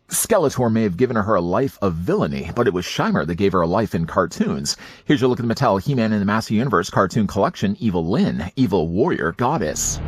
Skeletor may have given her a life of villainy, but it was Scheimer that gave her a life in cartoons. Here's your look at the Mattel He-Man in the Master Universe cartoon collection, Evil-Lyn, Evil Warrior Goddess.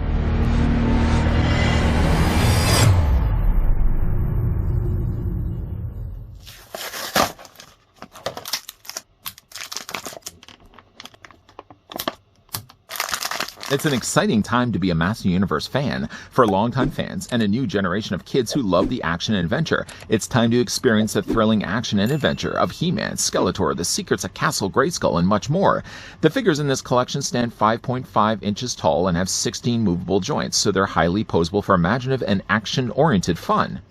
It's an exciting time to be a Master Universe fan. For longtime fans and a new generation of kids who love the action and adventure, it's time to experience the thrilling action and adventure of He-Man, Skeletor, the secrets of Castle Grayskull, and much more. The figures in this collection stand 5.5 inches tall and have 16 movable joints, so they're highly posable for imaginative and action-oriented fun.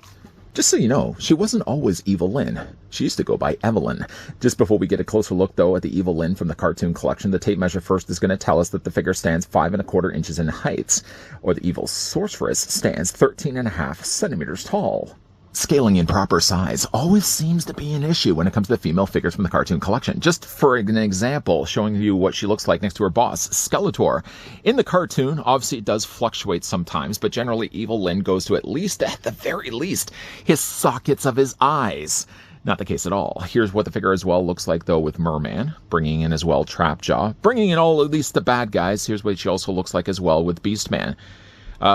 Just so you know, she wasn't always Evil-Lyn. She used to go by Evil-Lyn. Just before we get a closer look, though, at the Evil-Lyn from the cartoon collection, the tape measure first is going to tell us that the figure stands 5¼ inches in height, or the Evil Sorceress stands 13½ centimeters tall. Scaling in proper size always seems to be an issue when it comes to the female figures from the cartoon collection. Just for an example, showing you what she looks like next to her boss, Skeletor. In the cartoon, obviously it does fluctuate sometimes, but generally Evil-Lyn goes to at the very least, his sockets of his eyes. Not the case at all. Here's what the figure as well looks like, though, with Merman, bringing in as well Trapjaw, bringing in all at least the bad guys. Here's what she also looks like as well with Beastman.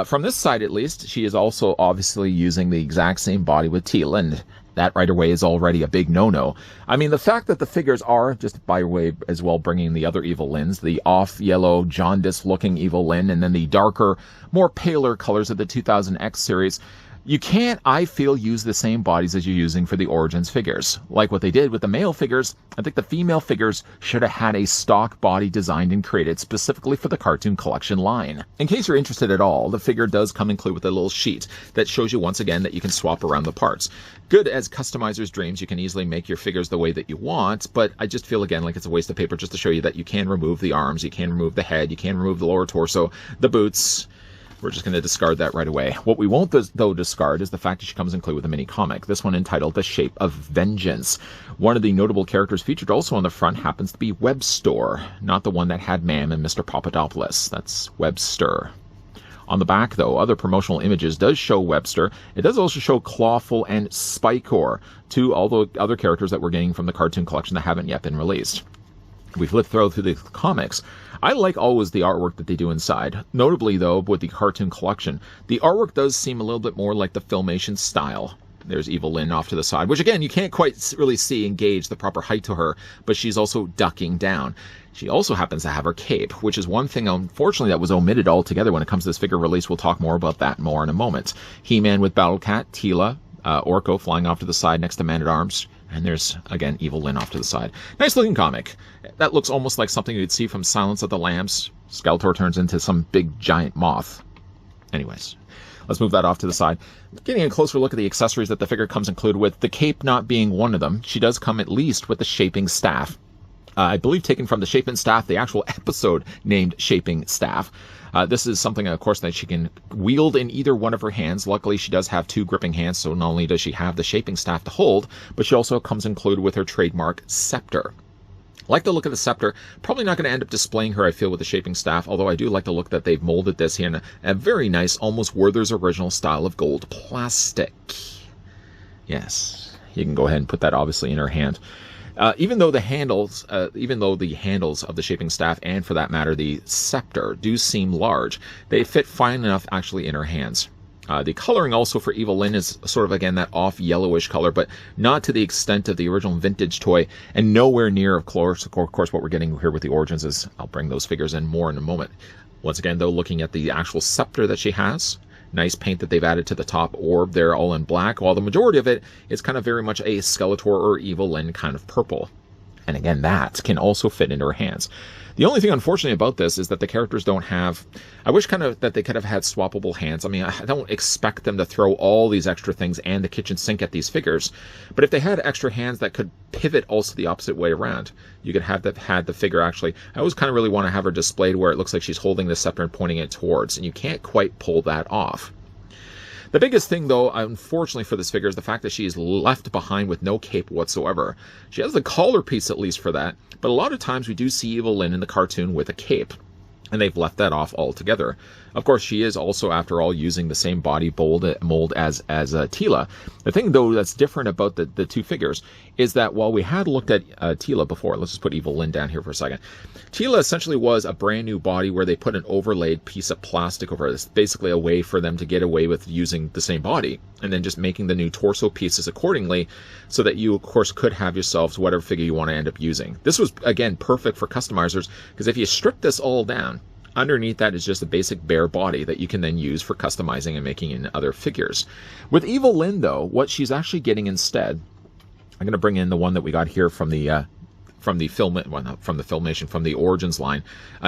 From this side, at least, she is also obviously using the exact same body with Teela, and that right away is already a big no-no. I mean, the fact that the figures are, just by way as well bringing the other Evil-Lyns, the off-yellow, jaundice-looking Evil-Lyn, and then the darker, more paler colors of the 2000X series, you can't, I feel, use the same bodies as you're using for the Origins figures. Like what they did with the male figures, I think the female figures should have had a stock body designed and created specifically for the cartoon collection line. In case you're interested at all, the figure does come included with a little sheet that shows you once again that you can swap around the parts. Good as customizers' dreams, you can easily make your figures the way that you want, but I just feel again like it's a waste of paper just to show you that you can remove the arms, you can remove the head, you can remove the lower torso, the boots. We're just going to discard that right away. What we won't, though, discard is the fact that she comes included with a mini comic, this one entitled The Shape of Vengeance. One of the notable characters featured also on the front happens to be Webster, not the one that had Ma'am and Mr. Papadopoulos. That's Webster. On the back, though, other promotional images does show Webster. It does also show Clawful and Spikor, two other characters that we're getting from the cartoon collection that haven't yet been released. We flip through the comics. I like always the artwork that they do inside. Notably, though, with the cartoon collection, the artwork does seem a little bit more like the Filmation style. There's Evil-Lyn off to the side, which again, you can't quite really see and gauge the proper height to her, but she's also ducking down. She also happens to have her cape, which is one thing, unfortunately, that was omitted altogether when it comes to this figure release. We'll talk more about that more in a moment. He-Man with Battle Cat, Teela, Orko flying off to the side next to Man-at-Arms. And there's, again, Evil-Lyn off to the side. Nice looking comic. That looks almost like something you'd see from Silence of the Lambs. Skeletor turns into some big giant moth. Anyways, let's move that off to the side. Getting a closer look at the accessories that the figure comes included with, the cape not being one of them. She does come at least with the Shaping Staff. I believe taken from the Shaping Staff, the actual episode named Shaping Staff. This is something, of course, that she can wield in either one of her hands. Luckily, she does have two gripping hands, so not only does she have the Shaping Staff to hold, but she also comes included with her trademark scepter. Like the look of the scepter. Probably not going to end up displaying her, I feel, with the Shaping Staff, although I do like the look that they've molded this here in a very nice, almost Werther's original style of gold plastic. Yes, you can go ahead and put that obviously in her hand. Even though the handles of the Shaping Staff, and for that matter the scepter, do seem large, they fit fine enough actually in her hands. The coloring also for Evil-Lyn is sort of, again, that off yellowish color, but not to the extent of the original vintage toy, and nowhere near, of course, what we're getting here with the Origins is, I'll bring those figures in more in a moment. Once again, though, looking at the actual scepter that she has, nice paint that they've added to the top orb there, all in black, while the majority of it is kind of very much a Skeletor or Evil-Lyn kind of purple. And again, that can also fit into her hands. The only thing, unfortunately, about this is that the characters don't have... I wish kind of that they could have had swappable hands. I mean, I don't expect them to throw all these extra things and the kitchen sink at these figures, but if they had extra hands that could pivot also the opposite way around, you could have had the figure actually... I always kind of really want to have her displayed where it looks like she's holding the scepter and pointing it towards, and you can't quite pull that off. The biggest thing, though, unfortunately for this figure, is the fact that she is left behind with no cape whatsoever. She has the collar piece, at least, for that, but a lot of times we do see Evil-Lyn in the cartoon with a cape. and they've left that off altogether. Of course, she is also, after all, using the same body mold as Teela. The thing, though, that's different about the two figures is that while we had looked at Teela before, let's just put Evil-Lyn down here for a second. Teela essentially was a brand new body where they put an overlaid piece of plastic over it. It's basically a way for them to get away with using the same body and then just making the new torso pieces accordingly so that you, of course, could have yourselves whatever figure you want to end up using. This was, again, perfect for customizers because if you strip this all down, underneath that is just a basic bare body that you can then use for customizing and making in other figures. With Evil-Lyn, though, what she's actually getting instead, I'm going to bring in the one that we got here from the Filmation, from the Origins line.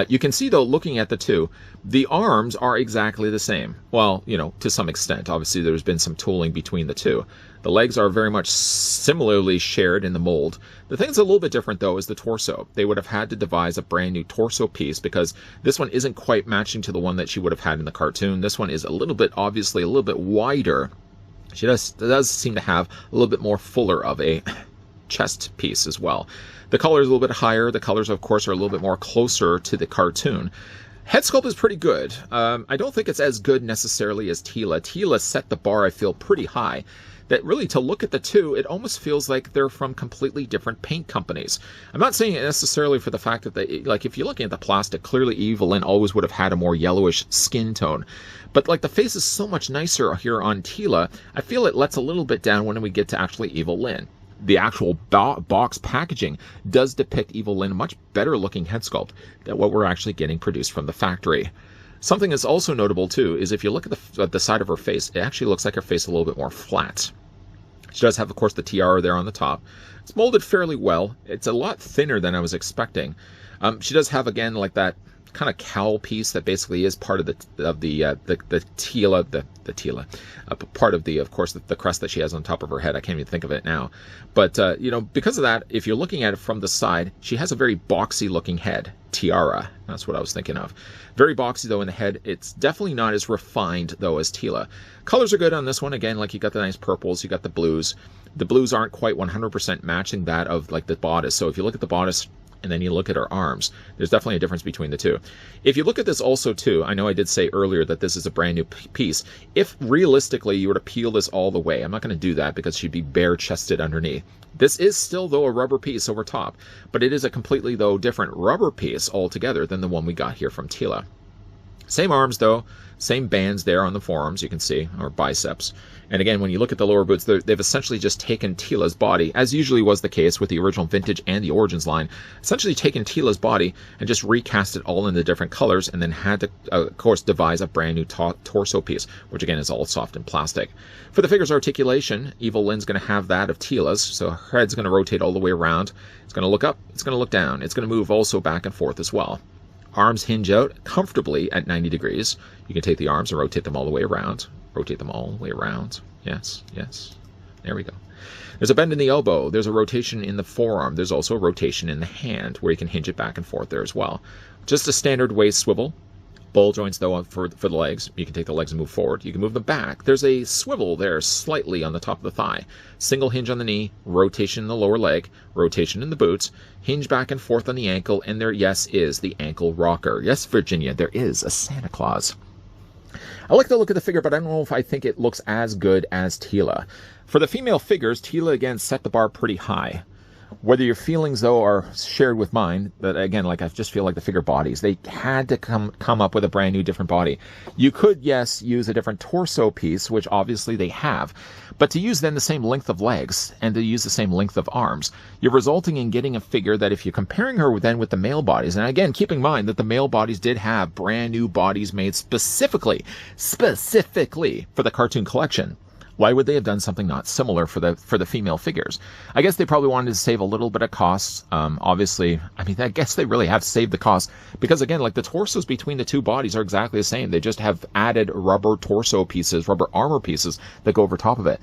You can see, though, looking at the two, the arms are exactly the same. Well, you know, to some extent. Obviously, there's been some tooling between the two. The legs are very much similarly shared in the mold. The thing that's a little bit different, though, is the torso. They would have had to devise a brand new torso piece because this one isn't quite matching to the one that she would have had in the cartoon. This one is a little bit, obviously, a little bit wider. She does seem to have a little bit more fuller of a chest piece as well. The color is a little bit higher. The colors, of course, are a little bit more closer to the cartoon. Head sculpt is pretty good. I don't think it's as good necessarily as Teela. Teela set the bar, I feel, pretty high. That really, to look at the two, it almost feels like they're from completely different paint companies. I'm not saying it necessarily for the fact that they, like, if you're looking at the plastic, clearly Evil-Lyn always would have had a more yellowish skin tone. But, like, the face is so much nicer here on Teela, I feel it lets a little bit down when we get to actually Evil-Lyn. The actual box packaging does depict Evil-Lyn much better looking head sculpt than what we're actually getting produced from the factory. Something that's also notable, too, is if you look at the side of her face, it actually looks like her face is a little bit more flat. She does have, of course, the tiara there on the top. It's molded fairly well. It's a lot thinner than I was expecting. She does have, again, like that kind of cowl piece that basically is part of the Teela, part of the, of course, the crest that she has on top of her head. I can't even think of it now. But, you know, because of that, if you're looking at it from the side, she has a very boxy looking head. Tiara, that's what I was thinking of. Very boxy, though, in the head. It's definitely not as refined, though, as Teela. Colors are good on this one. Again, like, you got the nice purples, you got the blues. The blues aren't quite 100% matching that of, like, the bodice. So if you look at the bodice and then you look at her arms, there's definitely a difference between the two. If you look at this also, too, I know I did say earlier that this is a brand new piece. If realistically you were to peel this all the way, I'm not going to do that because she'd be bare-chested underneath. This is still, though, a rubber piece over top, but it is a completely, though, different rubber piece altogether than the one we got here from Teela. Same arms, though. Same bands there on the forearms, you can see, or biceps. And again, when you look at the lower boots, they've essentially just taken Teela's body, as usually was the case with the original Vintage and the Origins line, essentially taken Teela's body and just recast it all in the different colors, and then had to, of course, devise a brand new torso piece, which again is all soft and plastic. For the figure's articulation, Evil-Lyn's going to have that of Teela's, so her head's going to rotate all the way around. It's going to look up, it's going to look down, it's going to move also back and forth as well. Arms hinge out comfortably at 90 degrees. You can take the arms and rotate them all the way around. Rotate them all the way around. Yes, yes. There we go. There's a bend in the elbow. There's a rotation in the forearm. There's also a rotation in the hand where you can hinge it back and forth there as well. Just a standard waist swivel. Ball joints, though, for the legs. You can take the legs and move forward. You can move them back. There's a swivel there slightly on the top of the thigh. Single hinge on the knee, rotation in the lower leg, rotation in the boots, hinge back and forth on the ankle, and there, yes, is the ankle rocker. Yes, Virginia, there is a Santa Claus. I like the look of the figure, but I don't know if I think it looks as good as Teela. For the female figures, Teela, again, set the bar pretty high. Whether your feelings, though, are shared with mine, that again, like I just feel like the figure bodies, they had to come up with a brand new different body. You could, yes, use a different torso piece, which obviously they have, but to use then the same length of legs and to use the same length of arms, you're resulting in getting a figure that if you're comparing her then with the male bodies, and again, keep in mind that the male bodies did have brand new bodies made specifically for the cartoon collection. Why would they have done something not similar for the female figures? I guess they probably wanted to save a little bit of costs. Obviously, I mean, I guess they really have saved the cost because, again, like the torsos between the two bodies are exactly the same. They just have added rubber torso pieces, rubber armor pieces that go over top of it.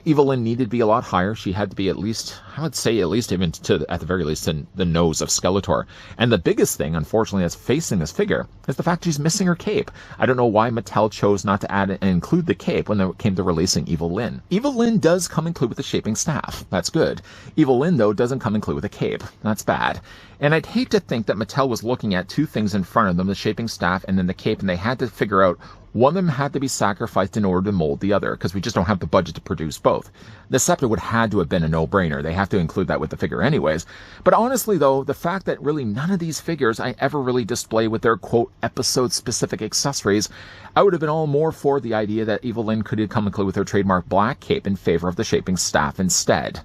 Evil-Lyn needed to be a lot higher. She had to be at least, I would say at least even to, at the very least, in the nose of Skeletor. And the biggest thing, unfortunately, that's facing this figure is the fact she's missing her cape. I don't know why Mattel chose not to add and include the cape when it came to releasing Evil-Lyn. Evil-Lyn does come included with the shaping staff. That's good. Evil-Lyn, though, doesn't come included with a cape. That's bad. And I'd hate to think that Mattel was looking at two things in front of them, the shaping staff and then the cape, and they had to figure out one of them had to be sacrificed in order to mold the other, because we just don't have the budget to produce both. The scepter would had to have been a no-brainer. They have to include that with the figure anyways. But honestly, though, the fact that really none of these figures I ever really display with their, quote, episode-specific accessories, I would have been all more for the idea that Evil-Lyn could have come included with her trademark black cape in favor of the shaping staff instead.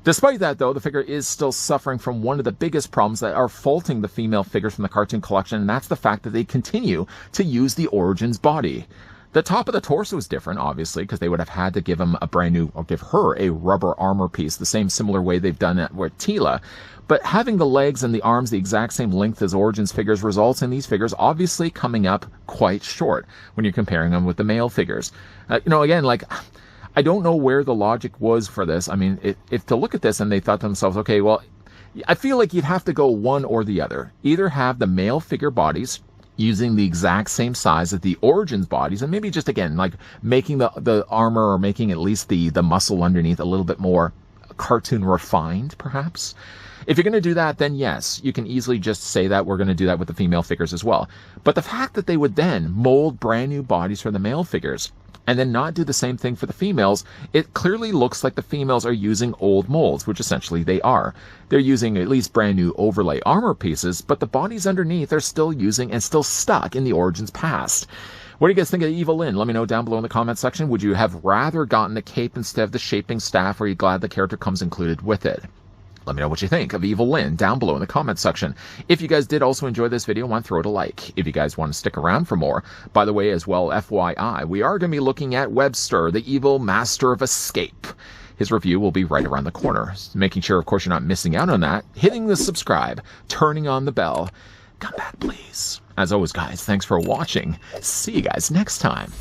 Despite that, though, the figure is still suffering from one of the biggest problems that are faulting the female figures from the cartoon collection, and that's the fact that they continue to use the Origins body. The top of the torso is different, obviously, because they would have had to give him a brand new, or give her a rubber armor piece, the same similar way they've done it with Teela. But having the legs and the arms the exact same length as Origins figures results in these figures obviously coming up quite short when you're comparing them with the male figures. Again, like, I don't know where the logic was for this. I mean, if to look at this and they thought to themselves, okay, well, I feel like you'd have to go one or the other. Either have the male figure bodies using the exact same size as the Origins bodies, and maybe just, again, like making the armor or making at least the muscle underneath a little bit more cartoon refined, perhaps. If you're going to do that, then yes, you can easily just say that we're going to do that with the female figures as well. But the fact that they would then mold brand new bodies for the male figures and then not do the same thing for the females, it clearly looks like the females are using old molds, which essentially they are. They're using at least brand new overlay armor pieces, but the bodies underneath are still using and still stuck in the Origins past. What do you guys think of Evil-Lyn? Let me know down below in the comment section. Would you have rather gotten the cape instead of the shaping staff, or are you glad the character comes included with it? Let me know what you think of Evil-Lyn down below in the comments section. If you guys did also enjoy this video, I want to throw it a like. If you guys want to stick around for more, by the way, as well, FYI, we are going to be looking at Webster, the evil master of escape. His review will be right around the corner. Making sure, of course, you're not missing out on that. Hitting the subscribe, turning on the bell. Come back, please. As always, guys, thanks for watching. See you guys next time.